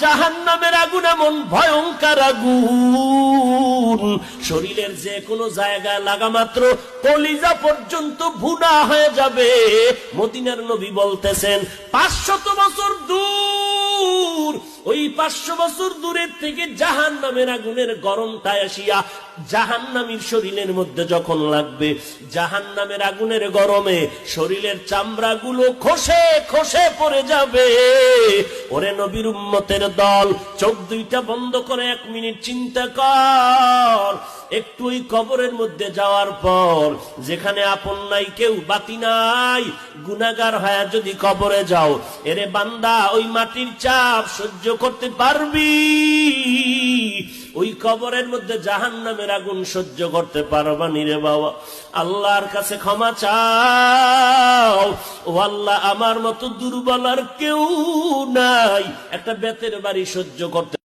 জাহান্নামের আগুন এমন ভয়ঙ্কর আগুন, শরীরের যে কোনো জায়গায় লাগা মাত্র কলিজা পর্যন্ত ভুনা হয়ে যাবে। মদিনার নবী বলতেছেন 500 বছর দূর, ওই 500 বছর দূরের থেকে জাহান্নামের আগুনের গরমটা আসিয়া জাহান্নামীর শরীরের মধ্যে যখন লাগবে, জাহান্নামের আগুনের গরমে শরীরের চামড়াগুলো খসে খসে পড়ে যাবে। ওরে নবীর উম্মতের দল, চোখ দুইটা বন্ধ করে 1 মিনিট চিন্তা কর। একটু ওই কবরের মধ্যে যাওয়ার পর, যেখানে আপন নাই, কেউ বাতি নাই, গুনাহগার হয়ে যদি কবরে যাও, এরে বান্দা ওই মাটির চাপ সহ্য করতে পারবি? ওই কবরের মধ্যে জাহান্নামের আগুন সহ্য করতে পারবা নি রে বাবা? আল্লাহর কাছে ক্ষমা চাও, ও আল্লাহ আমার মতো দুর্বল আর কেউ নাই, একটা বেতের বাড়ি সহ্য করতে